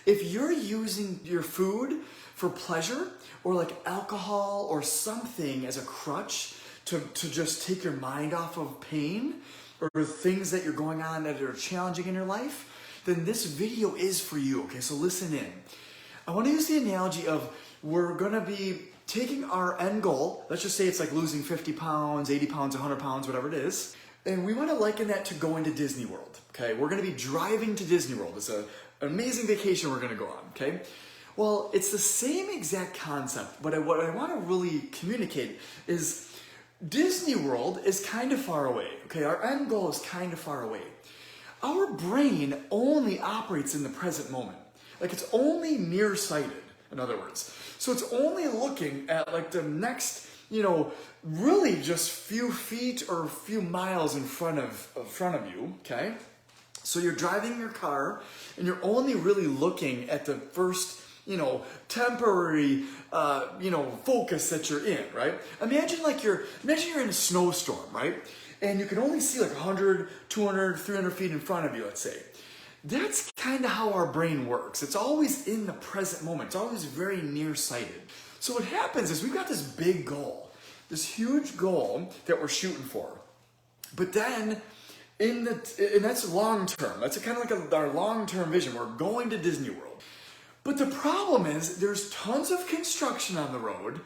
if you're using your food for pleasure or like alcohol or something as a crutch to just take your mind off of pain or things that you're going on that are challenging in your life, then this video is for you, okay? So listen in. I want to use the analogy of we're going to be taking our end goal, let's just say it's like losing 50 pounds, 80 pounds, 100 pounds, whatever it is, and we want to liken that to going to Disney World, okay? We're going to be driving to Disney World. It's an amazing vacation we're going to go on, okay? Well, it's the same exact concept, but what I want to really communicate is Disney World is kind of far away, okay? Our end goal is kind of far away. Our brain only operates in the present moment. Like it's only nearsighted, in other words. So it's only looking at like the next, really just few feet or a few miles in front of you, okay? So you're driving your car and you're only really looking at the first temporary, focus that you're in, right? Imagine you're in a snowstorm, right? And you can only see like 100, 200, 300 feet in front of you, let's say. That's kind of how our brain works. It's always in the present moment. It's always very nearsighted. So what happens is we've got this big goal, this huge goal that we're shooting for. But then, and that's long term. That's kind of like our long-term vision. We're going to Disney World. But the problem is there's tons of construction on the road.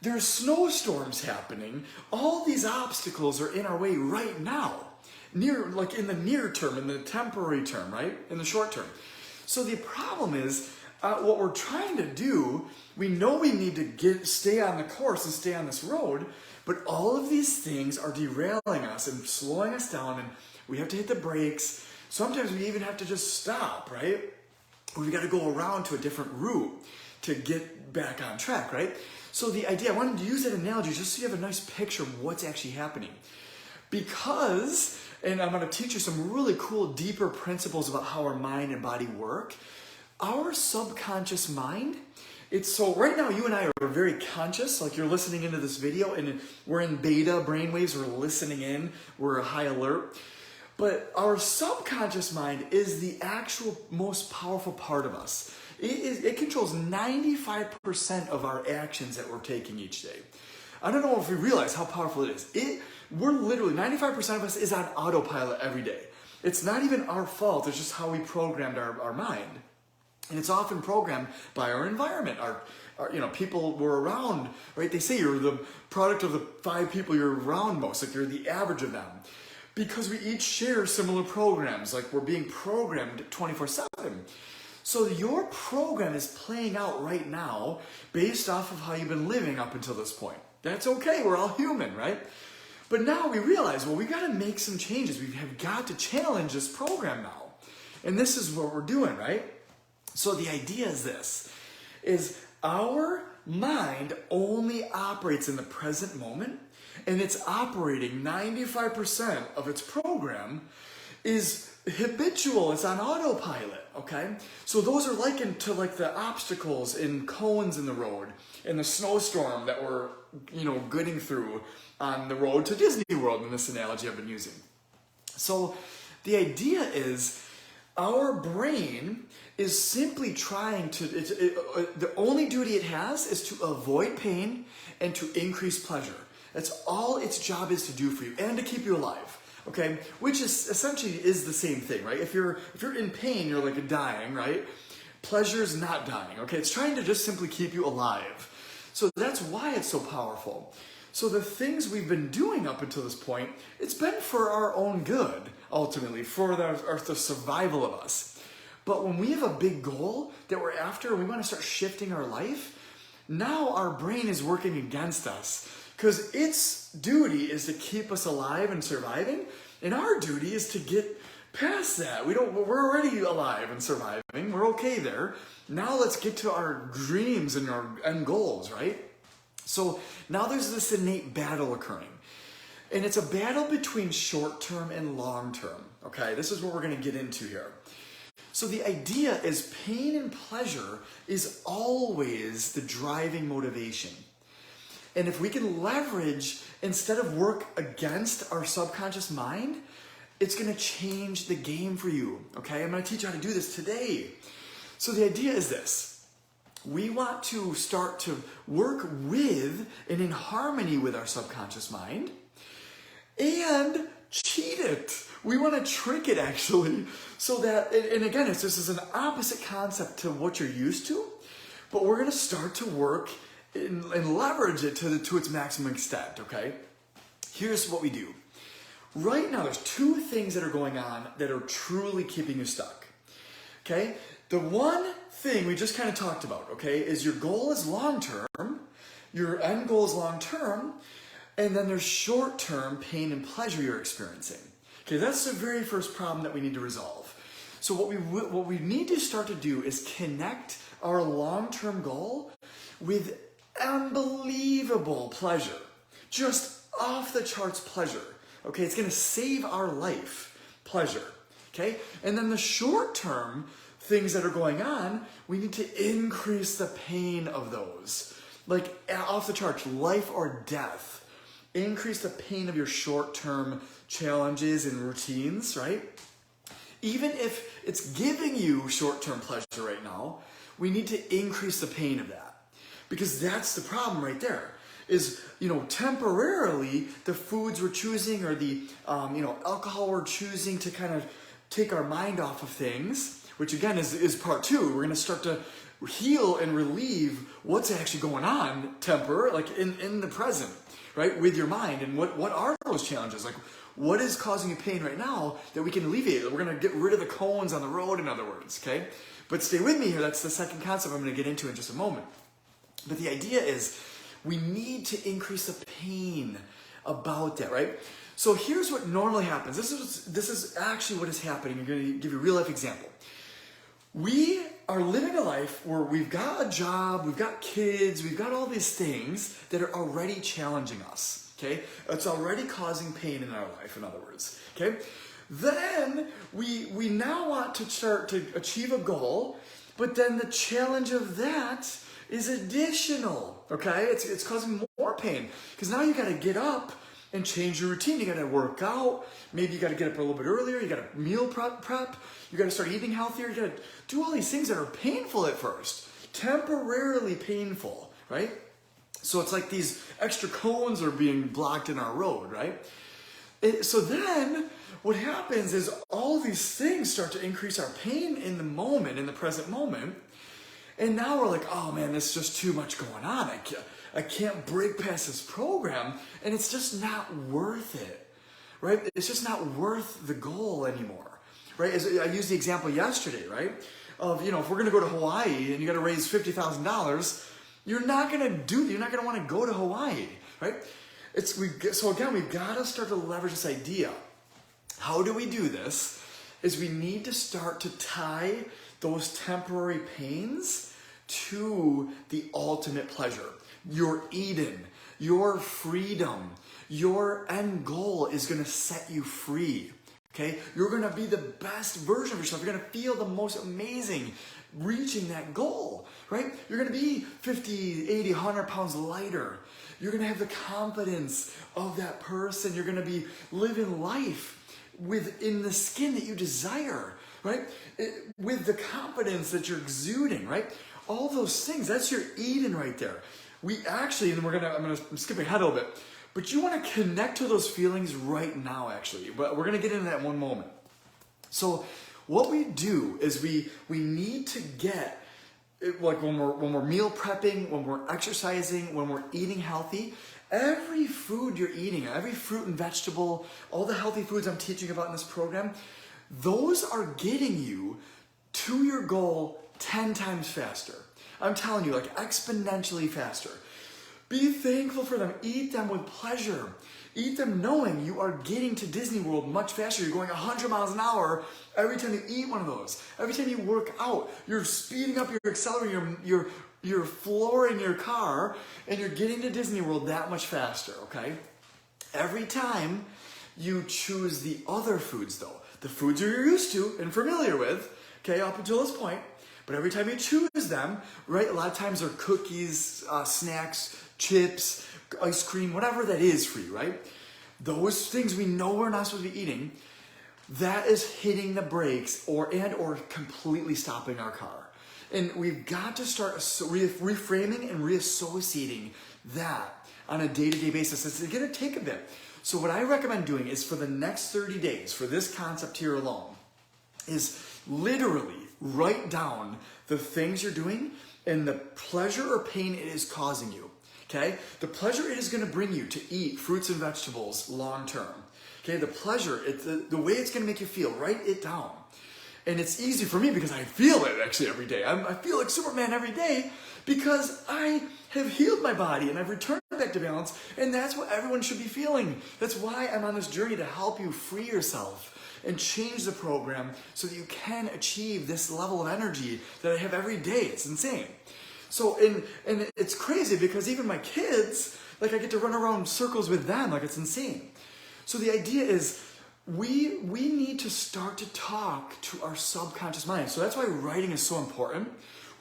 There's snowstorms happening. All these obstacles are in our way right now. In the near term, in the temporary term, right? In the short term. So the problem is what we're trying to do, we know we need to stay on the course and stay on this road, but all of these things are derailing us and slowing us down, and we have to hit the brakes. Sometimes we even have to just stop, right? We've got to go around to a different route to get back on track, right? So the idea, I wanted to use that analogy just so you have a nice picture of what's actually happening. Because, and I'm going to teach you some really cool, deeper principles about how our mind and body work. Our subconscious mind, so right now you and I are very conscious, like you're listening into this video and we're in beta brainwaves, we're listening in, we're high alert. But our subconscious mind is the actual most powerful part of us. It controls 95% of our actions that we're taking each day. I don't know if we realize how powerful it is. We're literally, 95% of us is on autopilot every day. It's not even our fault, it's just how we programmed our mind. And it's often programmed by our environment, our people we're around, right? They say you're the product of the 5 people you're around most, like you're the average of them. Because we each share similar programs, like we're being programmed 24/7. So your program is playing out right now based off of how you've been living up until this point. That's okay, we're all human, right? But now we realize, well, we got to make some changes. We have got to challenge this program now. And this is what we're doing, right? So the idea is this, is our mind only operates in the present moment, and it's operating 95% of its program is habitual, it's on autopilot, okay? So those are likened to like the obstacles and cones in the road and the snowstorm that we're, getting through on the road to Disney World in this analogy I've been using. So the idea is our brain is simply trying to, the only duty it has is to avoid pain and to increase pleasure. That's all its job is to do for you and to keep you alive, okay? Which is essentially is the same thing, right? If you're in pain, you're like dying, right? Pleasure is not dying, okay? It's trying to just simply keep you alive. So that's why it's so powerful. So the things we've been doing up until this point, it's been for our own good, ultimately, for the survival of us. But when we have a big goal that we're after and we want to start shifting our life, now our brain is working against us. Because its duty is to keep us alive and surviving, and our duty is to get past that. We're already alive and surviving. We're okay there. Now let's get to our dreams and our end goals, right? So now there's this innate battle occurring. And it's a battle between short-term and long-term, okay? This is what we're going to get into here. So the idea is pain and pleasure is always the driving motivation. And if we can leverage, instead of work against our subconscious mind, it's going to change the game for you, okay? I'm going to teach you how to do this today. So the idea is this. We want to start to work with and in harmony with our subconscious mind and cheat it. We want to trick it actually, so that, and again, this is an opposite concept to what you're used to, but we're going to start to work and leverage it to its maximum extent, okay? Here's what we do. Right now, there's two things that are going on that are truly keeping you stuck, okay? The one thing we just kind of talked about, okay, is your goal is long-term, your end goal is long-term, and then there's short-term pain and pleasure you're experiencing. Okay, that's the very first problem that we need to resolve. So what we need to start to do is connect our long-term goal with unbelievable pleasure. Just off the charts pleasure. Okay, it's gonna save our life, pleasure. Okay, and then the short-term things that are going on, we need to increase the pain of those. Like off the charts, life or death. Increase the pain of your short-term challenges and routines, right? Even if it's giving you short-term pleasure right now, we need to increase the pain of that. Because that's the problem right there. Is, temporarily the foods we're choosing or the, alcohol we're choosing to kind of take our mind off of things, which again is part two. We're gonna start to heal and relieve what's actually going on like in the present, right? With your mind. And what are those challenges? Like, what is causing you pain right now that we can alleviate? We're gonna get rid of the cones on the road, in other words, okay? But stay with me here, that's the second concept I'm gonna get into in just a moment. But the idea is we need to increase the pain about that, right? So here's what normally happens. This is actually what is happening. I'm gonna give you a real life example. We are living a life where we've got a job, we've got kids, we've got all these things that are already challenging us, okay? It's already causing pain in our life, in other words, okay? Then we now want to start to achieve a goal, but then the challenge of that is additional, okay? It's causing more pain because now you got to get up and change your routine. You got to work out. Maybe you got to get up a little bit earlier. You got to meal prep. You got to start eating healthier. You got to do all these things that are painful at first, temporarily painful, right? So it's like these extra cones are being blocked in our road, right? So then what happens is all these things start to increase our pain in the moment, in the present moment. And now we're like, oh man, there's just too much going on. I can't break past this program, and it's just not worth it, right? It's just not worth the goal anymore, right? As I used the example yesterday, right? Of, if we're gonna go to Hawaii and you gotta raise $50,000, you're not gonna wanna go to Hawaii, right? So again, we've gotta start to leverage this idea. How do we do this? Is we need to start to tie those temporary pains to the ultimate pleasure. Your Eden, your freedom, your end goal is gonna set you free, okay? You're gonna be the best version of yourself. You're gonna feel the most amazing reaching that goal, right? You're gonna be 50, 80, 100 pounds lighter. You're gonna have the confidence of that person. You're gonna be living life within the skin that you desire, right? With the confidence that you're exuding, right? All those things, that's your Eden right there. We actually, and I'm skipping ahead a little bit, but you want to connect to those feelings right now, actually. But we're going to get into that in one moment. So what we do is we need to get, like when we're meal prepping, when we're exercising, when we're eating healthy, every food you're eating, every fruit and vegetable, all the healthy foods I'm teaching about in this program, those are getting you to your goal 10 times faster. I'm telling you, like exponentially faster. Be thankful for them. Eat them with pleasure. Eat them knowing you are getting to Disney World much faster. You're going 100 miles an hour every time you eat one of those. Every time you work out, you're speeding up, you're accelerating, you're flooring your car, and you're getting to Disney World that much faster, okay? Every time you choose the other foods though, the foods you're used to and familiar with, okay, up until this point, but every time you choose them, right, a lot of times they're cookies, snacks, chips, ice cream, whatever that is for you, right? Those things we know we're not supposed to be eating, that is hitting the brakes or completely stopping our car. And we've got to start reframing and reassociating that on a day-to-day basis. It's going to take a bit. So what I recommend doing is for the next 30 days, for this concept here alone, is literally write down the things you're doing and the pleasure or pain it is causing you. Okay? The pleasure it is going to bring you to eat fruits and vegetables long term. Okay? The pleasure, the way it's going to make you feel, write it down. And it's easy for me because I feel it actually every day. I feel like Superman every day because I have healed my body and I've returned back to balance, and that's what everyone should be feeling. That's why I'm on this journey to help you free yourself and change the program so that you can achieve this level of energy that I have every day. It's insane. So, and it's crazy because even my kids, like I get to run around circles with them, like it's insane. So the idea is we need to start to talk to our subconscious mind. So that's why writing is so important.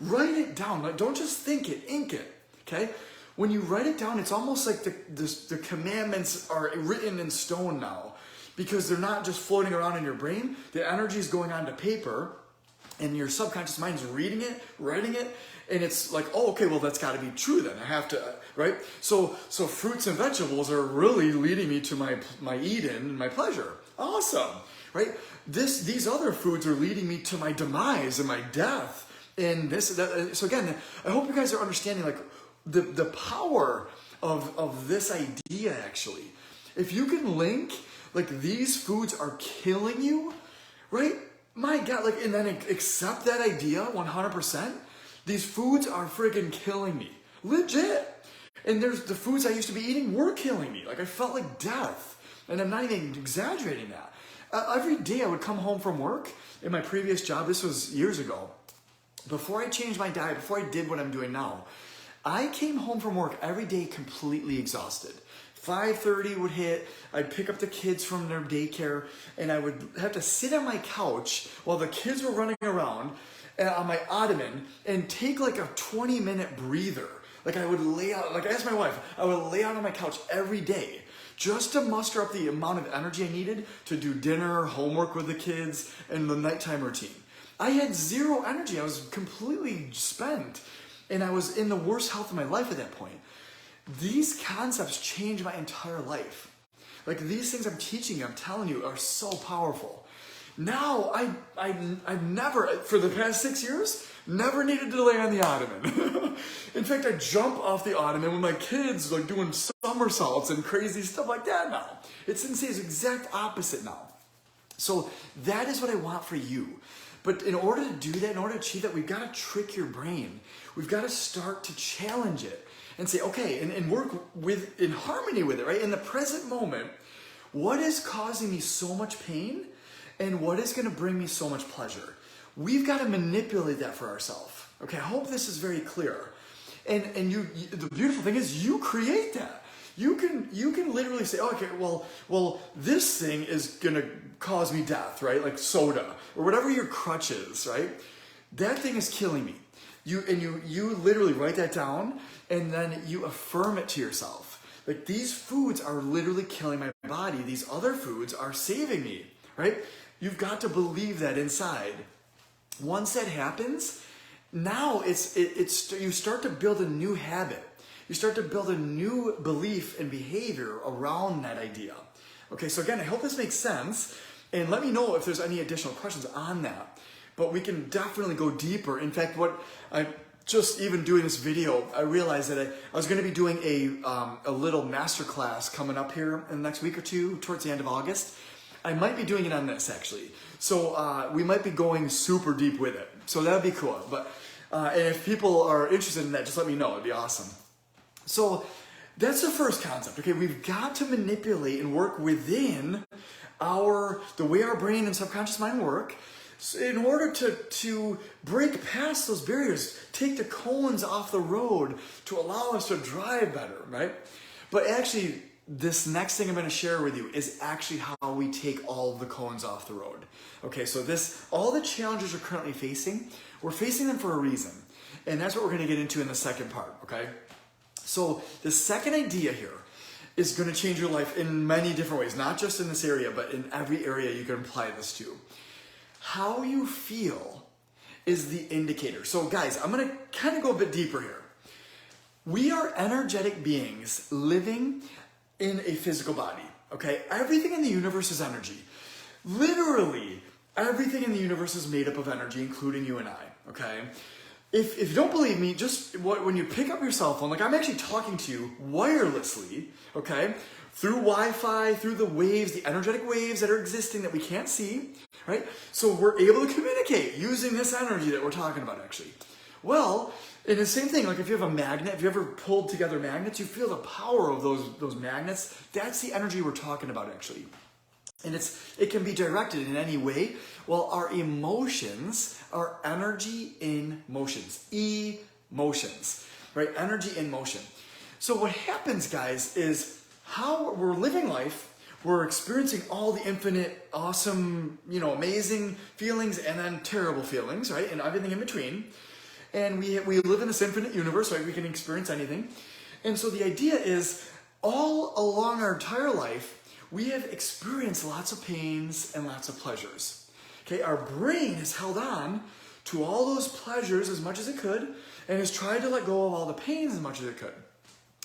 Write it down. Like, don't just think it, ink it. Okay? When you write it down, it's almost like the commandments are written in stone now, because they're not just floating around in your brain. The energy is going onto paper, and your subconscious mind is reading it, writing it, and it's like, oh, okay, well, that's got to be true then. I have to, right? So fruits and vegetables are really leading me to my Eden and my pleasure. Awesome, right? These other foods are leading me to my demise and my death. And this, that, so again, I hope you guys are understanding like the power of this idea actually. If you can link like these foods are killing you, right? My God, like, and then accept that idea 100%. These foods are freaking killing me, legit. And there's the foods I used to be eating were killing me. Like I felt like death. And I'm not even exaggerating that. Every day I would come home from work in my previous job, this was years ago, before I changed my diet, before I did what I'm doing now, I came home from work every day completely exhausted. 5:30 would hit, I'd pick up the kids from their daycare, and I would have to sit on my couch while the kids were running around on my ottoman and take like a 20-minute breather. Like I would lay out, like I asked my wife, I would lay out on my couch every day just to muster up the amount of energy I needed to do dinner, homework with the kids, and the nighttime routine. I had zero energy. I was completely spent, and I was in the worst health of my life at that point. These concepts changed my entire life. Like these things I'm teaching you, I'm telling you, are so powerful. Now, I've never, for the past 6 years, never needed to lay on the ottoman. In fact, I jump off the ottoman with my kids, like doing somersaults and crazy stuff like that now. It's insane. It's the exact opposite now. So that is what I want for you. But in order to do that, in order to achieve that, we've got to trick your brain. We've got to start to challenge it and say, okay, and work in harmony with it, right? In the present moment, what is causing me so much pain and what is going to bring me so much pleasure? We've got to manipulate that for ourselves. Okay, I hope this is very clear. And you the beautiful thing is you create that. You can literally say, oh, okay, well, this thing is gonna cause me death, right? Like soda or whatever your crutch is, right? That thing is killing me. You literally write that down and then you affirm it to yourself. Like these foods are literally killing my body. These other foods are saving me, right? You've got to believe that inside. Once that happens, now you start to build a new habit. You start to build a new belief and behavior around that idea. Okay, so again, I hope this makes sense. And let me know if there's any additional questions on that. But we can definitely go deeper. In fact, what I just even doing this video, I realized that I was going to be doing a little masterclass coming up here in the next week or two, towards the end of August. I might be doing it on this actually. So we might be going super deep with it. So that would be cool. But and if people are interested in that, just let me know. It'd be awesome. So that's the first concept. Okay, we've got to manipulate and work within the way our brain and subconscious mind work. So in order to break past those barriers, take the cones off the road to allow us to drive better, right? But actually, this next thing I'm going to share with you is actually how we take all of the cones off the road. Okay, so all the challenges we're currently facing, we're facing them for a reason. And that's what we're going to get into in the second part, okay? So the second idea here is going to change your life in many different ways, not just in this area, but in every area you can apply this to. How you feel is the indicator. So guys, I'm gonna kind of go a bit deeper here. We are energetic beings living in a physical body, okay? Everything in the universe is energy. Literally, everything in the universe is made up of energy, including you and I, okay? If you don't believe me, when you pick up your cell phone, like I'm actually talking to you wirelessly, okay? Through Wi-Fi, through the waves, the energetic waves that are existing that we can't see, right? So we're able to communicate using this energy that we're talking about actually. Well, and the same thing, like if you have a magnet, if you ever pulled together magnets, you feel the power of those magnets. That's the energy we're talking about actually. And it can be directed in any way. Well, our emotions are energy in motions. Emotions, right? Energy in motion. So what happens, guys, is how we're living life, we're experiencing all the infinite, awesome, amazing feelings and then terrible feelings, right? And everything in between. And we live in this infinite universe, right? We can experience anything. And so the idea is all along our entire life, we have experienced lots of pains and lots of pleasures. Okay, our brain has held on to all those pleasures as much as it could and has tried to let go of all the pains as much as it could.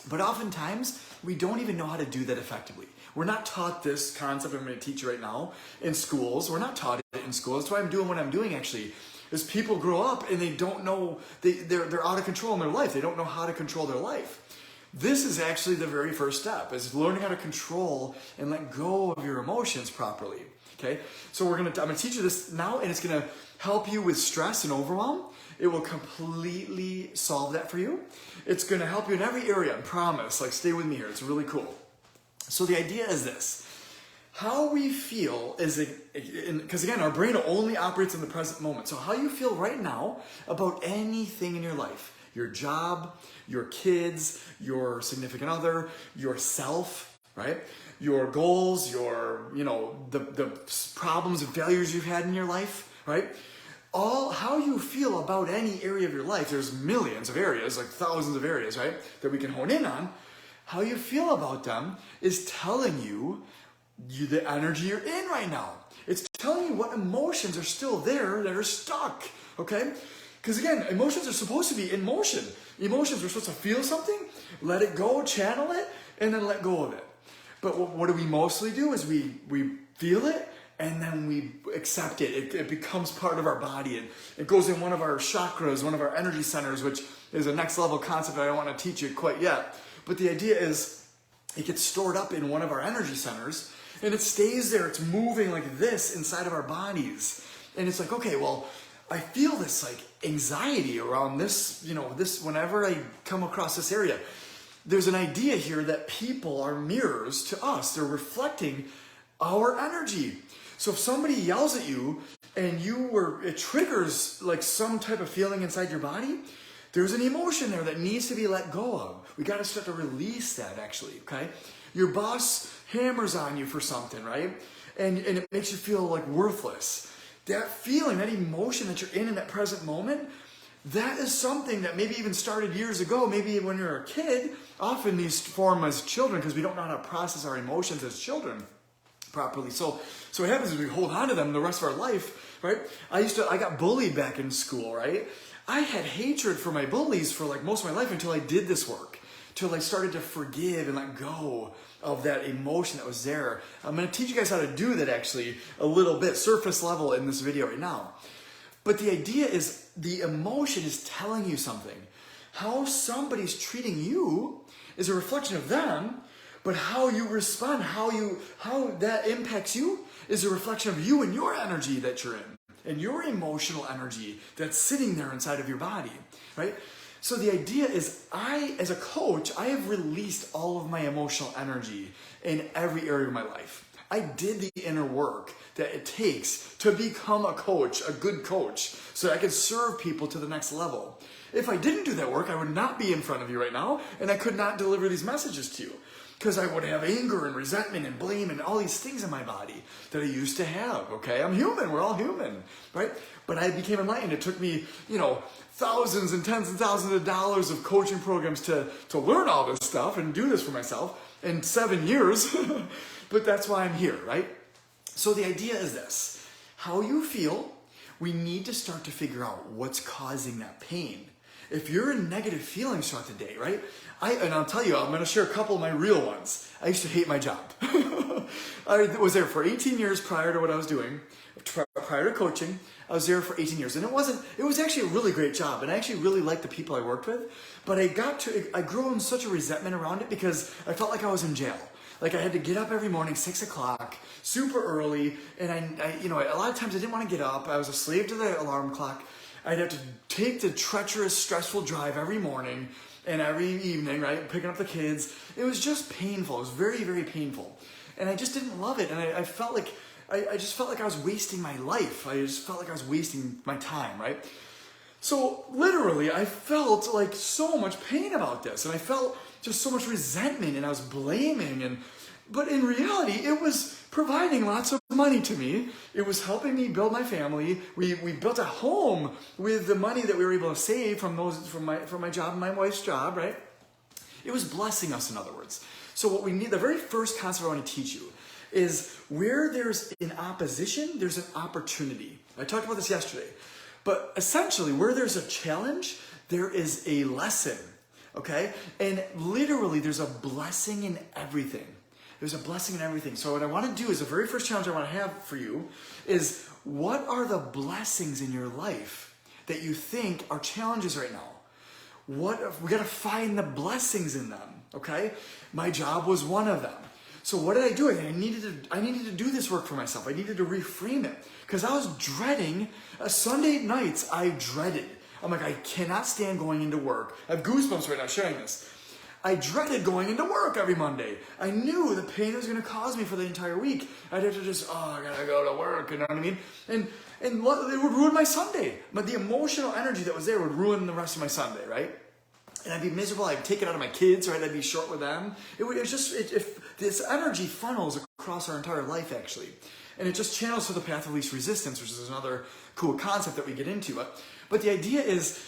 But oftentimes, we don't even know how to do that effectively. We're not taught this concept I'm going to teach you right now in schools. We're not taught it in schools. That's why I'm doing what I'm doing actually, is people grow up and they don't know, they're out of control in their life. They don't know how to control their life. This is actually the very first step, is learning how to control and let go of your emotions properly, okay? So I'm gonna teach you this now, and it's gonna help you with stress and overwhelm. It will completely solve that for you. It's gonna help you in every area, I promise. Like, stay with me here, it's really cool. So the idea is this. How we feel is, because again, our brain only operates in the present moment. So how you feel right now about anything in your life, your job, your kids, your significant other, yourself, right? Your goals, the problems and failures you've had in your life, right? All how you feel about any area of your life, there's millions of areas, like thousands of areas, right? That we can hone in on. How you feel about them is telling you the energy you're in right now. It's telling you what emotions are still there that are stuck, okay? Because again, emotions are supposed to be in motion. Emotions, we're supposed to feel something, let it go, channel it, and then let go of it. But what do we mostly do is we feel it, and then we accept it. It becomes part of our body. It goes in one of our chakras, one of our energy centers, which is a next level concept that I don't want to teach you quite yet. But the idea is it gets stored up in one of our energy centers, and it stays there. It's moving like this inside of our bodies. And it's like, okay, well, I feel this like anxiety around this, whenever I come across this area. There's an idea here that people are mirrors to us. They're reflecting our energy. So if somebody yells at you and it triggers like some type of feeling inside your body, there's an emotion there that needs to be let go of. We got to start to release that actually, okay? Your boss hammers on you for something, right? And it makes you feel like worthless. That feeling, that emotion that you're in that present moment, that is something that maybe even started years ago, maybe when you're a kid. Often these form as children because we don't know how to process our emotions as children properly. So what happens is we hold on to them the rest of our life, right? I got bullied back in school, right? I had hatred for my bullies for like most of my life until I did this work, till I started to forgive and let go of that emotion that was there. I'm going to teach you guys how to do that actually a little bit, surface level in this video right now. But the idea is the emotion is telling you something. How somebody's treating you is a reflection of them, but how you respond, how that impacts you is a reflection of you and your energy that you're in, and your emotional energy that's sitting there inside of your body, right? So the idea is as a coach, I have released all of my emotional energy in every area of my life. I did the inner work that it takes to become a coach, a good coach, so that I can serve people to the next level. If I didn't do that work, I would not be in front of you right now, and I could not deliver these messages to you. Because I would have anger and resentment and blame and all these things in my body that I used to have, okay? I'm human, we're all human, right? But I became enlightened. It took me, thousands and tens of thousands of dollars of coaching programs to learn all this stuff and do this for myself in 7 years. But that's why I'm here, right? So the idea is this. How you feel we need to start to figure out what's causing that pain. If you're in negative feelings throughout the day, right? And I'll tell you, I'm going to share a couple of my real ones. I used to hate my job. I was there for 18 years prior to what I was doing, prior to coaching. I was there for 18 years, and it was actually a really great job, and I actually really liked the people I worked with, but I grew in such a resentment around it because I felt like I was in jail. Like I had to get up every morning, 6 o'clock, super early, and I a lot of times I didn't want to get up. I was a slave to the alarm clock. I'd have to take the treacherous, stressful drive every morning and every evening, right? Picking up the kids. It was just painful. It was very, very painful. And I just didn't love it. And I felt like, I just felt like I was wasting my life. I just felt like I was wasting my time, right? So literally, I felt like so much pain about this. And I felt just so much resentment, and I was blaming. But in reality, it was providing lots of money to me. It was helping me build my family. We built a home with the money that we were able to save from my job and my wife's job, right? It was blessing us, in other words. So what we need, the very first concept I want to teach you is where there's an opposition, there's an opportunity. I talked about this yesterday. But essentially, where there's a challenge, there is a lesson, okay? And literally, there's a blessing in everything. There's a blessing in everything. So what I want to do is the very first challenge I want to have for you is what are the blessings in your life that you think are challenges right now? We got to find the blessings in them, okay? My job was one of them. So what did I do? I needed to do this work for myself. I needed to reframe it because I was dreading Sunday nights. I dreaded. I'm like, I cannot stand going into work. I have goosebumps right now sharing this. I dreaded going into work every Monday. I knew the pain it was going to cause me for the entire week. I'd have to just, I gotta go to work, you know what I mean? And it would ruin my Sunday. But the emotional energy that was there would ruin the rest of my Sunday, right? And I'd be miserable. I'd take it out of my kids, right? I'd be short with them. If this energy funnels across our entire life, actually. And it just channels to the path of least resistance, which is another cool concept that we get into. But the idea is,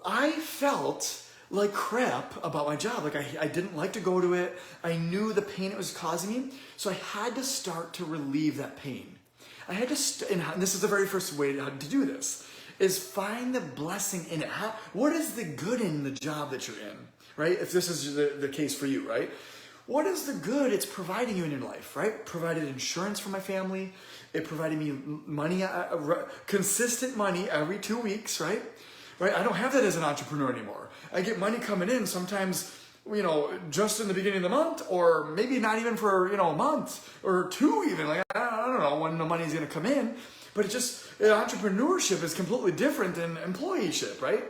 I felt like crap about my job. Like I didn't like to go to it. I knew the pain it was causing me. So I had to start to relieve that pain. I had to, and this is the very first way to do this, is find the blessing in it. What is the good in the job that you're in, right? If this is the case for you, right? What is the good it's providing you in your life, right? Provided insurance for my family. It provided me money, consistent money every 2 weeks, right? Right? I don't have that as an entrepreneur anymore. I get money coming in sometimes, just in the beginning of the month, or maybe not even for, a month or two even. Like, I don't know when the money's going to come in. But entrepreneurship is completely different than employeeship, right?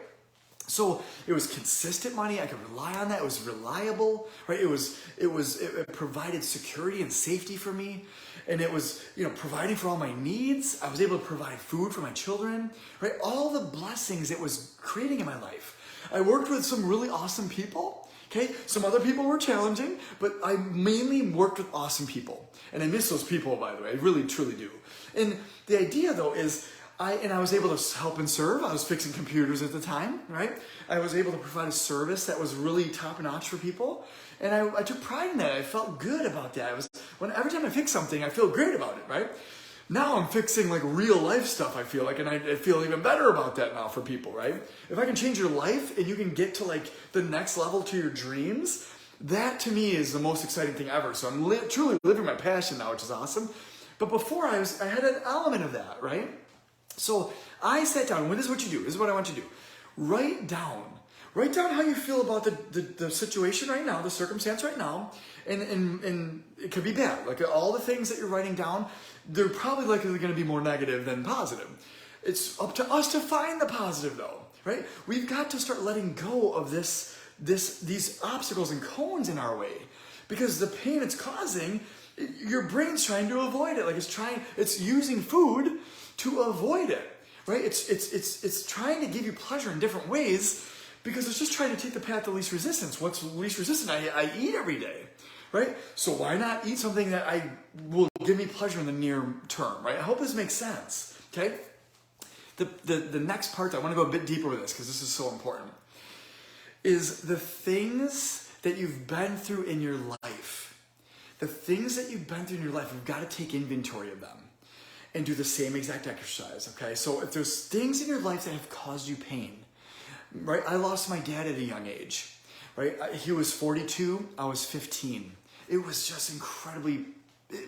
So it was consistent money. I could rely on that. It was reliable, right? It provided security and safety for me. And it was, providing for all my needs. I was able to provide food for my children, right? All the blessings it was creating in my life. I worked with some really awesome people, okay? Some other people were challenging, but I mainly worked with awesome people. And I miss those people, by the way. I really, truly do. And the idea, though, is I was able to help and serve. I was fixing computers at the time, right? I was able to provide a service that was really top-notch for people. And I took pride in that. I felt good about that. Every time I fix something, I feel great about it, right? Now I'm fixing like real life stuff, I feel like, and I feel even better about that now for people, right? If I can change your life and you can get to like the next level to your dreams, that to me is the most exciting thing ever. So I'm truly living my passion now, which is awesome. But before I had an element of that, right? So I sat down, and this is what you do. This is what I want you to do. Write down how you feel about the situation right now, the circumstance right now, and it could be bad. Like all the things that you're writing down, they're probably likely going to be more negative than positive. It's up to us to find the positive, though, right? We've got to start letting go of these obstacles and cones in our way, because the pain it's causing, your brain's trying to avoid it. Like it's using food to avoid it, right? It's trying to give you pleasure in different ways because it's just trying to take the path of least resistance. What's least resistant? I eat every day, right? So why not eat something that will give me pleasure in the near term, right? I hope this makes sense, okay? The next part, I want to go a bit deeper with this because this is so important, is the things that you've been through in your life. The things that you've been through in your life, you've got to take inventory of them. and do the same exact exercise, okay? So if there's things in your life that have caused you pain, right? I lost my dad at a young age, right? He was 42, I was 15. It was just incredibly,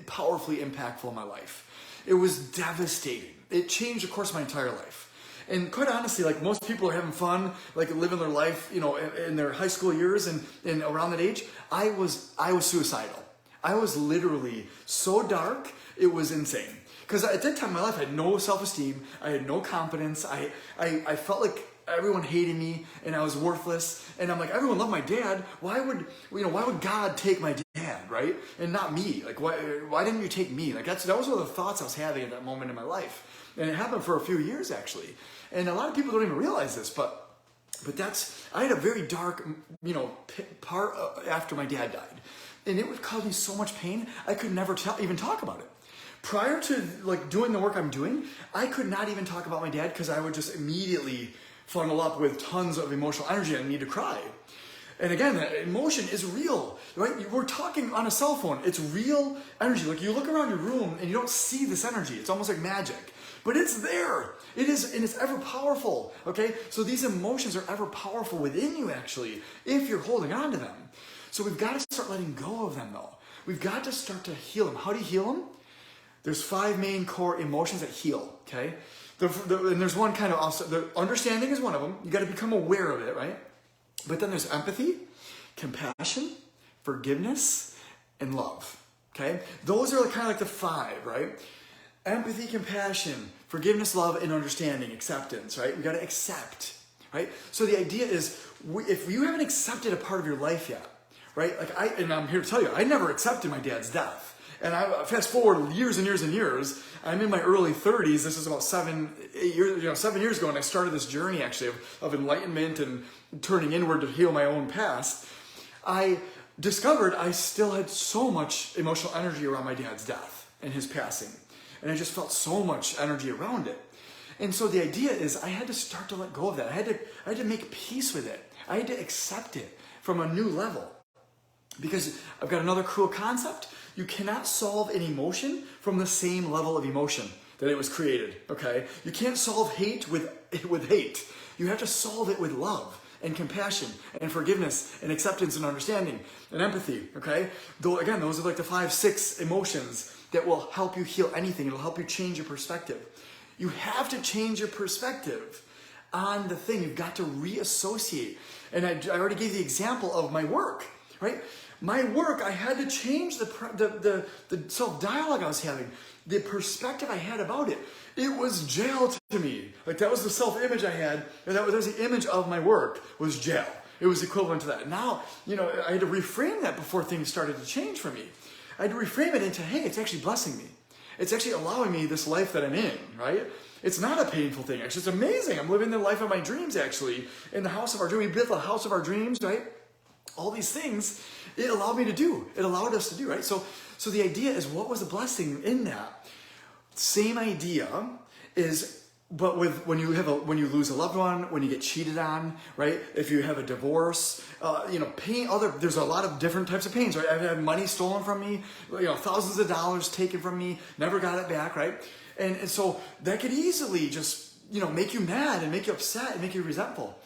powerfully impactful in my life. It was devastating. It changed the course of my entire life. And quite honestly, like most people are having fun, like living their life, in their high school years and around that age, I was suicidal. I was literally so dark, it was insane. Because at that time in my life, I had no self-esteem, I had no confidence, I felt like everyone hated me and I was worthless. And I'm like, everyone loved my dad. Why would God take my dad, right? And not me? Like, why didn't you take me? Like that was one of the thoughts I was having at that moment in my life. And it happened for a few years actually. And a lot of people don't even realize this, but I had a very dark, part after my dad died. And it would cause me so much pain, I could never even talk about it. Prior to like doing the work I'm doing, I could not even talk about my dad because I would just immediately funnel up with tons of emotional energy and need to cry. And again, that emotion is real, right? We're talking on a cell phone. It's real energy. Like you look around your room and you don't see this energy. It's almost like magic, but it's there. It is, and it's ever powerful, okay? So these emotions are ever powerful within you actually, if you're holding on to them. So we've got to start letting go of them though. We've got to start to heal them. How do you heal them? There's 5 main core emotions that heal, okay? And there's one kind of offset. The understanding is one of them. You got to become aware of it, right? But then there's empathy, compassion, forgiveness, and love, okay? Those are kind of like the 5, right? Empathy, compassion, forgiveness, love, and understanding, acceptance, right? We got to accept, right? So the idea is, if you haven't accepted a part of your life yet, right? And I'm here to tell you, I never accepted my dad's death. And I fast forward years and years and years. I'm in my early 30s. This is about 7 years ago, and I started this journey actually of enlightenment and turning inward to heal my own past. I discovered I still had so much emotional energy around my dad's death and his passing. And I just felt so much energy around it. And so the idea is I had to start to let go of that. I had to make peace with it. I had to accept it from a new level. Because I've got another cool concept. You cannot solve an emotion from the same level of emotion that it was created, okay? You can't solve hate with hate. You have to solve it with love and compassion and forgiveness and acceptance and understanding and empathy, okay? Though again, those are like the 5, 6 emotions that will help you heal anything. It'll help you change your perspective. You have to change your perspective on the thing. You've got to reassociate. And I already gave the example of my work, right? My work, I had to change the self-dialogue I was having, the perspective I had about it. It was jail to me. Like that was the self-image I had, and that was the image of my work was jail. It was equivalent to that. Now, I had to reframe that before things started to change for me. I had to reframe it into, hey, it's actually blessing me. It's actually allowing me this life that I'm in, right? It's not a painful thing. Actually, it's amazing. I'm living the life of my dreams, actually, in the house of our dreams. We built the house of our dreams, right? All these things it allowed me to do. It allowed us to do, right? So the idea is, what was the blessing in that? Same idea is, but when you lose a loved one, when you get cheated on, right? If you have a divorce, pain. There's a lot of different types of pains, right? I've had money stolen from me, thousands of dollars taken from me, never got it back, right? And so that could easily just make you mad and make you upset and make you resentful.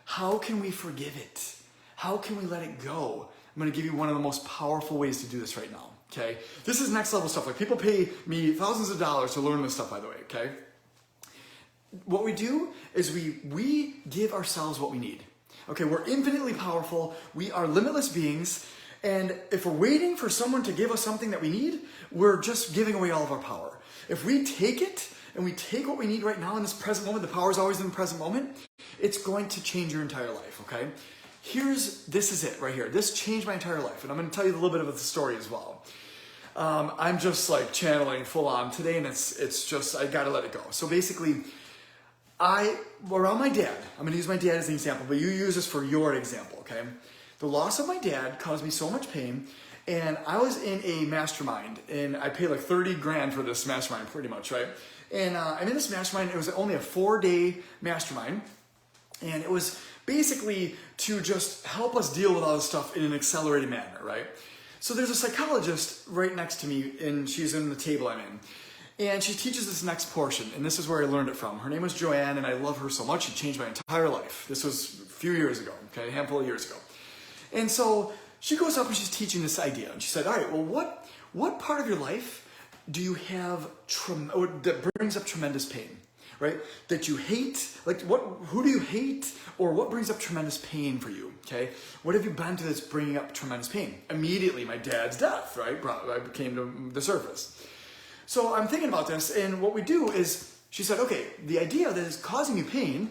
How can we forgive it? How can we let it go? I'm going to give you one of the most powerful ways to do this right now, okay? This is next level stuff. Like people pay me thousands of dollars to learn this stuff, by the way, okay? What we do is we give ourselves what we need. Okay, we're infinitely powerful. We are limitless beings. And if we're waiting for someone to give us something that we need, we're just giving away all of our power. If we take it and we take what we need right now in this present moment, the power is always in the present moment, it's going to change your entire life, okay? This is it right here. This changed my entire life. And I'm going to tell you a little bit of the story as well. I'm just like channeling full on today, and it's just, I got to let it go. So basically, around my dad, I'm going to use my dad as an example, but you use this for your example, okay? The loss of my dad caused me so much pain, and I was in a mastermind, and I paid like 30 grand for this mastermind pretty much, right? And I'm in this mastermind. It was only a 4-day mastermind, and it was basically to just help us deal with all this stuff in an accelerated manner, right? So there's a psychologist right next to me, and she's in the table I'm in. And she teaches this next portion, and this is where I learned it from. Her name was Joanne, and I love her so much. She changed my entire life. This was a few years ago, okay, a handful of years ago. And so she goes up and she's teaching this idea. And she said, all right, well, what part of your life do you have that brings up tremendous pain, right? That you hate, like who do you hate, or what brings up tremendous pain for you, okay? What have you been through that's bringing up tremendous pain? Immediately, my dad's death, right, came to the surface. So I'm thinking about this, and what we do is, she said, okay, the idea that is causing you pain,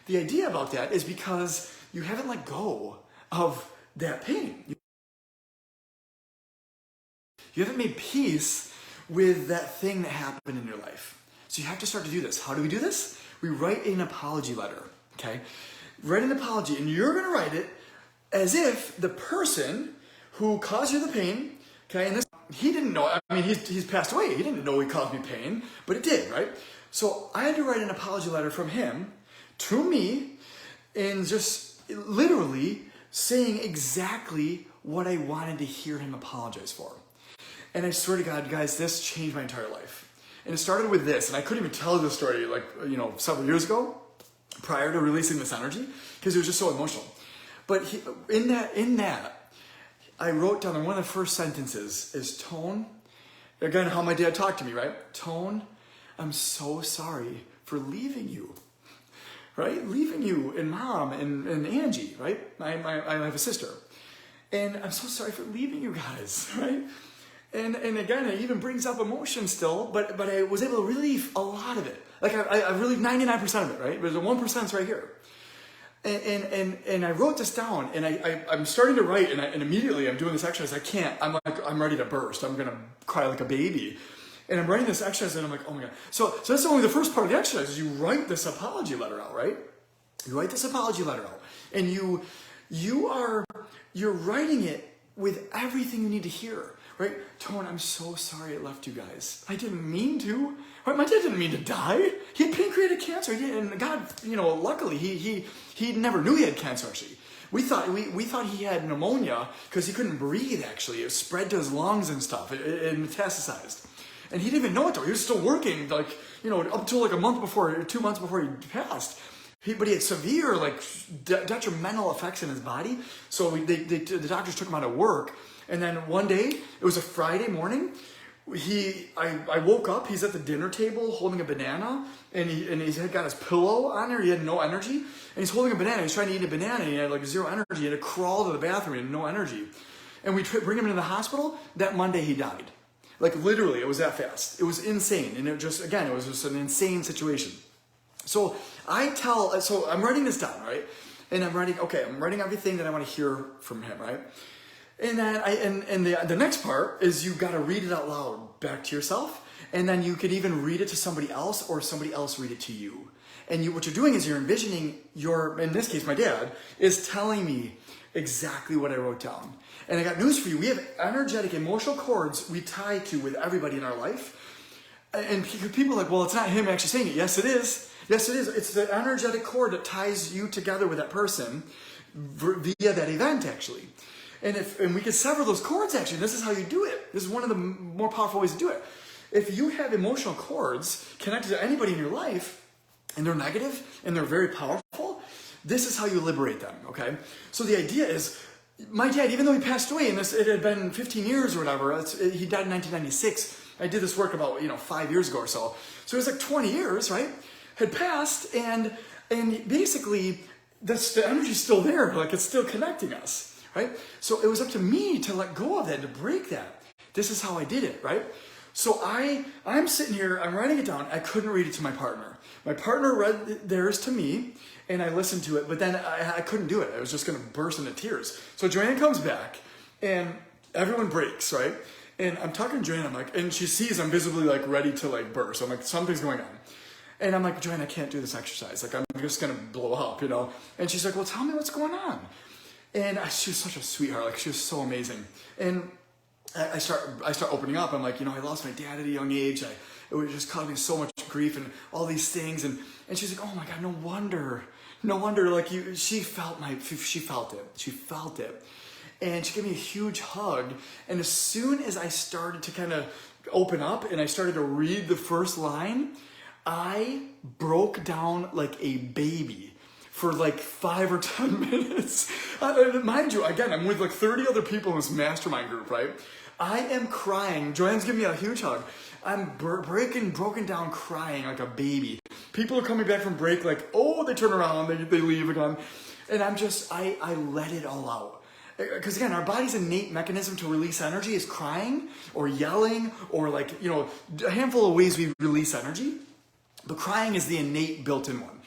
the idea about that is because you haven't let go of that pain. You haven't made peace with that thing that happened in your life. So you have to start to do this. How do we do this? We write an apology letter, okay? Write an apology, and you're gonna write it as if the person who caused you the pain, okay, and this, he didn't know, I mean, he's passed away. He didn't know he caused me pain, but it did, right? So I had to write an apology letter from him to me, and just literally saying exactly what I wanted to hear him apologize for. And I swear to God, guys, this changed my entire life. And it started with this, and I couldn't even tell this story like, several years ago, prior to releasing this energy, because it was just so emotional. But in that, I wrote down, and one of the first sentences is, Tone, again, how my dad talked to me, right? Tone, I'm so sorry for leaving you, right? Leaving you and Mom and Angie, right? I have a sister. And I'm so sorry for leaving you guys, right? And again, it even brings up emotion still, but I was able to relieve a lot of it. Like I relieved 99% of it, right? But the 1%'s right here. And I wrote this down, and I'm starting to write, and immediately I'm doing this exercise. I'm ready to burst. I'm gonna cry like a baby. And I'm writing this exercise, and I'm like, oh my God. So that's only the first part of the exercise, is you write this apology letter out, right? You write this apology letter out, and you're writing it with everything you need to hear, right? Tone, I'm so sorry I left you guys. I didn't mean to. Right? My dad didn't mean to die. He had pancreatic cancer. And God, luckily he never knew he had cancer. Actually, we thought he had pneumonia because he couldn't breathe. Actually, it spread to his lungs and stuff. It metastasized, and he didn't even know it though. He was still working, up until like a month before, 2 months before he passed. But he had severe, detrimental effects in his body. So the doctors took him out of work. And then one day, it was a Friday morning, I woke up, he's at the dinner table holding a banana, and he's got his pillow on there, he had no energy, and he's holding a banana, he's trying to eat a banana, and he had zero energy, he had to crawl to the bathroom, he had no energy. And we bring him into the hospital, that Monday he died. Literally, it was that fast. It was insane, and it was just an insane situation. So I'm writing this down, right? And I'm writing everything that I want to hear from him, right? And then the next part is you got to read it out loud back to yourself, and then you could even read it to somebody else, or somebody else read it to you. And what you're doing is you're envisioning in this case, my dad is telling me exactly what I wrote down. And I got news for you. We have energetic, emotional cords we tie to with everybody in our life. And people are like, well, it's not him actually saying it. Yes, it is. Yes, it is. It's the energetic cord that ties you together with that person via that event, actually. And we can sever those cords, actually. This is how you do it. This is one of the more powerful ways to do it. If you have emotional cords connected to anybody in your life, and they're negative, and they're very powerful, this is how you liberate them, okay? So the idea is, my dad, even though he passed away, and it had been 15 years or whatever, he died in 1996. I did this work about 5 years ago or so. So it was 20 years, right? Had passed, and basically, the energy's still there, it's still connecting us. Right? So it was up to me to let go of that, to break that. This is how I did it, right? So I'm sitting here, I'm writing it down. I couldn't read it to my partner. My partner read theirs to me, and I listened to it, but then I couldn't do it. I was just going to burst into tears. So Joanne comes back, and everyone breaks, right? And I'm talking to Joanne, and she sees I'm visibly ready to burst. I'm like, something's going on. And I'm like, Joanne, I can't do this exercise. I'm just going to blow up, And she's like, well, tell me what's going on. And she was such a sweetheart. She was so amazing. And I start opening up. I'm like, I lost my dad at a young age. It was just causing so much grief and all these things. And she's like, oh my God, no wonder. She felt it. She felt it. and she gave me a huge hug. And as soon as I started to kind of open up and I started to read the first line, I broke down like a baby for like 5 or 10 minutes. Mind you, again, I'm with like 30 other people in this mastermind group, right? I am crying. Joanne's giving me a huge hug. I'm broken down crying like a baby. People are coming back from break like, oh, they turn around, they leave again. And I let it all out. Because again, our body's innate mechanism to release energy is crying or yelling or like, a handful of ways we release energy. But crying is the innate built-in one.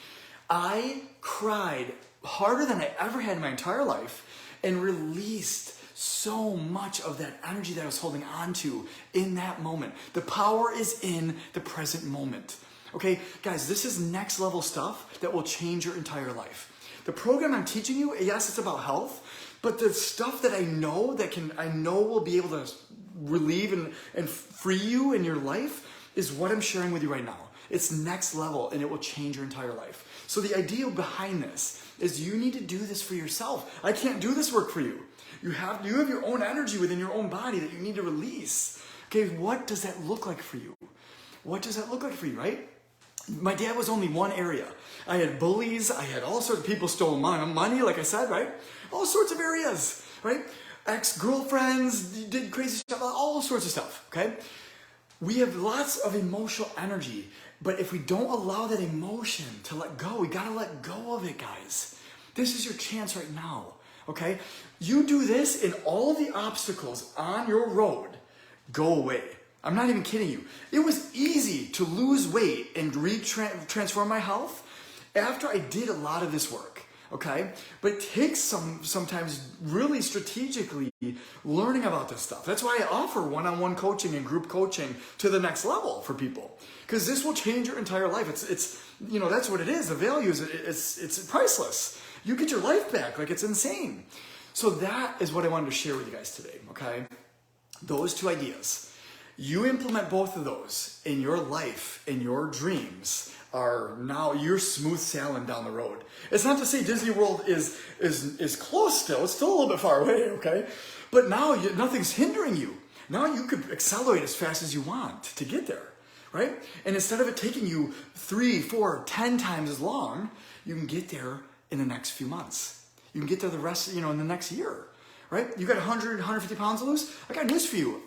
I cried harder than I ever had in my entire life and released so much of that energy that I was holding on to in that moment. The power is in the present moment. Okay, guys, this is next level stuff that will change your entire life. The program I'm teaching you, yes, it's about health, but the stuff that I know will be able to relieve and free you in your life is what I'm sharing with you right now. It's next level and it will change your entire life. So the idea behind this is you need to do this for yourself. I can't do this work for you. You have your own energy within your own body that you need to release. Okay, what does that look like for you? What does that look like for you, right? My dad was only one area. I had bullies, I had all sorts of people stole money, like I said, right? All sorts of areas, right? Ex-girlfriends did crazy stuff, all sorts of stuff, okay? We have lots of emotional energy, but if we don't allow that emotion to let go, we gotta let go of it, guys. This is your chance right now, okay? You do this and all of the obstacles on your road go away. I'm not even kidding you. It was easy to lose weight and transform my health after I did a lot of this work, okay? But it takes sometimes really strategically learning about this stuff. That's why I offer one-on-one coaching and group coaching to the next level for people, because this will change your entire life. It's that's what it is. The value is it's priceless. You get your life back. Like, it's insane. So that is what I wanted to share with you guys today, okay? Those two ideas. You implement both of those in your life, in your dreams, are now you're smooth sailing down the road. It's not to say Disney World is close still. It's still a little bit far away, okay? But now nothing's hindering you. Now you could accelerate as fast as you want to get there, right? And instead of it taking you 3, 4, 10 times as long, you can get there in the next few months. You can get there the rest, in the next year. Right? You got 100, 150 pounds to lose? I got news for you.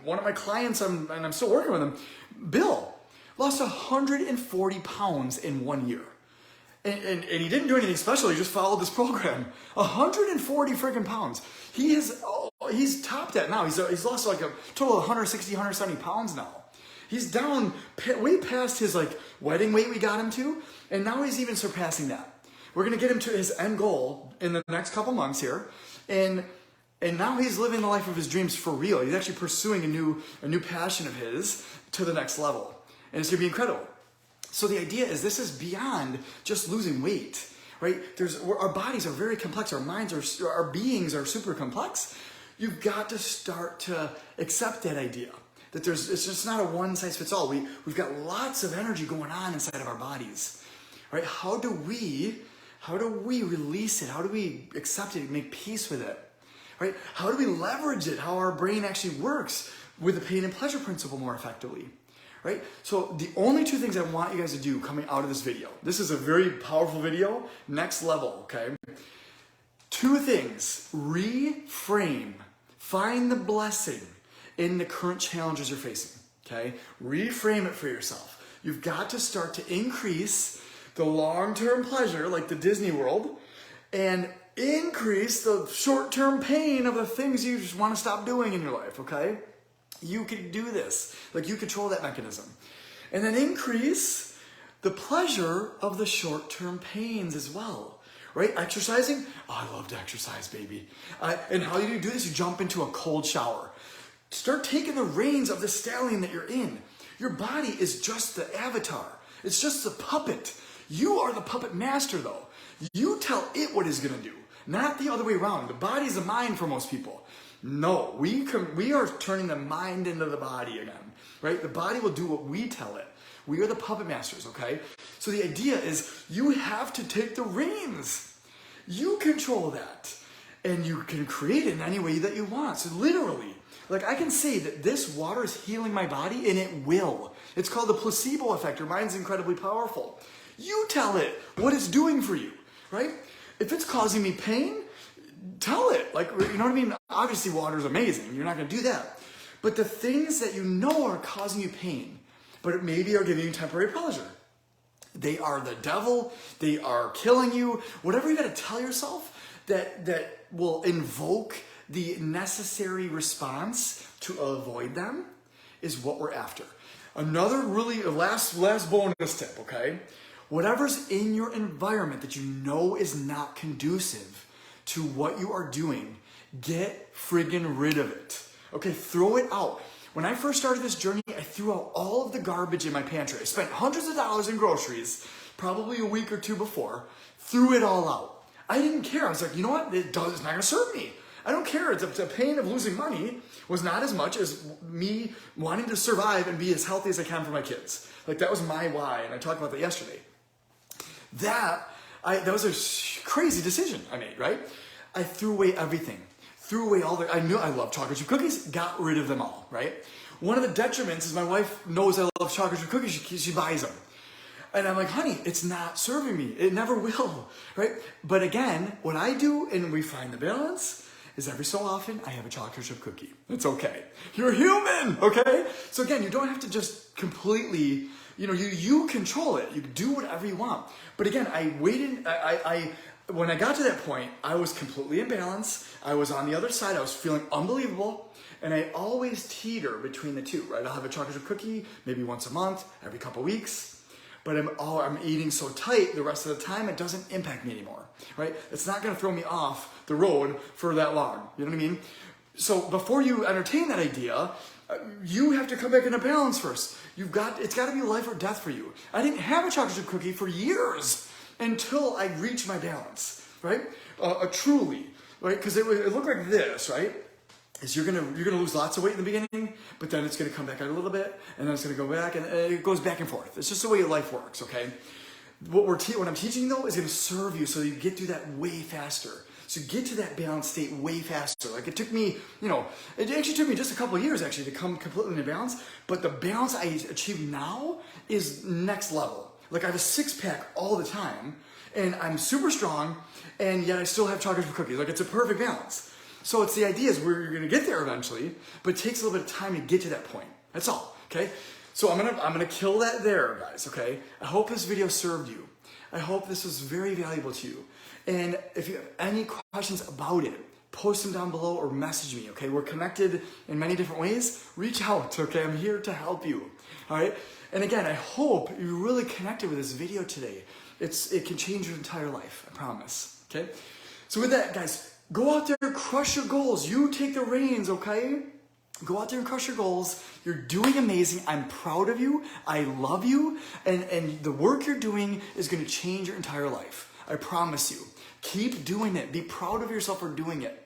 One of my clients, and I'm still working with him, Bill, lost 140 pounds in 1 year. And he didn't do anything special. He just followed this program. 140 freaking pounds. He's topped that now. He's lost like a total of 160, 170 pounds now. He's down way past his wedding weight we got him to, and now he's even surpassing that. We're going to get him to his end goal in the next couple months here. And now he's living the life of his dreams for real. He's actually pursuing a new passion of his to the next level. And it's going to be incredible. So the idea is this is beyond just losing weight, right? Our bodies are very complex. Our minds our beings are super complex. You've got to start to accept that idea. That it's just not a one size fits all. We've got lots of energy going on inside of our bodies, right? How do we release it? How do we accept it, make peace with it, right? How do we leverage it? How our brain actually works with the pain and pleasure principle more effectively, right? So the only two things I want you guys to do coming out of this video, this is a very powerful video, next level, okay? 2 things: reframe, find the blessing in the current challenges you're facing, okay? Reframe it for yourself. You've got to start to increase the long-term pleasure, like the Disney World, and increase the short-term pain of the things you just want to stop doing in your life, okay? You can do this. You control that mechanism. And then increase the pleasure of the short-term pains as well, right? Exercising? Oh, I love to exercise, baby. And how do you do this? You jump into a cold shower. Start taking the reins of the stallion that you're in. Your body is just the avatar. It's just the puppet. You are the puppet master, though. You tell it what it's going to do, not the other way around. The body's the mind for most people. No, we are turning the mind into the body again, right? The body will do what we tell it. We are the puppet masters, okay? So the idea is you have to take the reins. You control that. And you can create it in any way that you want. So literally, like I can say that this water is healing my body, and it will. It's called the placebo effect. Your mind's incredibly powerful. You tell it what it's doing for you, right? If it's causing me pain, tell it. Like, you know what I mean? Obviously, water is amazing. You're not going to do that. But the things that you know are causing you pain, but maybe are giving you temporary pleasure, they are the devil. They are killing you. Whatever you got to tell yourself that will invoke the necessary response to avoid them is what we're after. Another really last bonus tip, okay? Whatever's in your environment that you know is not conducive to what you are doing, get friggin' rid of it. Okay, throw it out. When I first started this journey, I threw out all of the garbage in my pantry. I spent hundreds of dollars in groceries, probably a week or two before, threw it all out. I didn't care. I was like, you know what? It's not going to serve me. I don't care. The pain of losing money was not as much as me wanting to survive and be as healthy as I can for my kids. Like, that was my why, and I talked about that yesterday. That was a crazy decision I made, right? I threw away everything. Threw away I knew I love chocolate chip cookies, got rid of them all, right? One of the detriments is my wife knows I love chocolate chip cookies, she buys them. And I'm like, honey, it's not serving me. It never will, right? But again, what I do, and we find the balance, is every so often I have a chocolate chip cookie. It's okay. You're human, okay? So again, you don't have to just completely, you control it. You do whatever you want. But again, I waited, when I got to that point, I was completely in balance. I was on the other side. I was feeling unbelievable. And I always teeter between the two, right? I'll have a chocolate chip cookie maybe once a month, every couple weeks. But I'm eating so tight the rest of the time, it doesn't impact me anymore, right? It's not going to throw me off the road for that long. You know what I mean? So before you entertain that idea, you have to come back into balance first. It's got to be life or death for you. I didn't have a chocolate chip cookie for years until I reached my balance, right? Truly, right? Because it looked like this, right? Is you're gonna lose lots of weight in the beginning, but then it's gonna come back out a little bit, and then it's gonna go back, and it goes back and forth. It's just the way life works, okay? What I'm teaching though is gonna serve you so you get through that way faster. So get to that balanced state way faster. Like it took me, it actually took me just a couple of years actually to come completely into balance, but the balance I achieve now is next level. Like I have a 6-pack all the time, and I'm super strong, and yet I still have chocolate chip cookies. Like it's a perfect balance. So it's the idea is we're going to get there eventually, but it takes a little bit of time to get to that point. That's all, okay? So I'm gonna kill that there, guys, okay? I hope this video served you. I hope this was very valuable to you. And if you have any questions about it, post them down below or message me, okay? We're connected in many different ways. Reach out, okay? I'm here to help you, all right? And again, I hope you really connected with this video today. It can change your entire life, I promise, okay? So with that, guys, go out there, crush your goals. You take the reins, okay? Go out there and crush your goals. You're doing amazing. I'm proud of you. I love you. And the work you're doing is going to change your entire life. I promise you. Keep doing it. Be proud of yourself for doing it.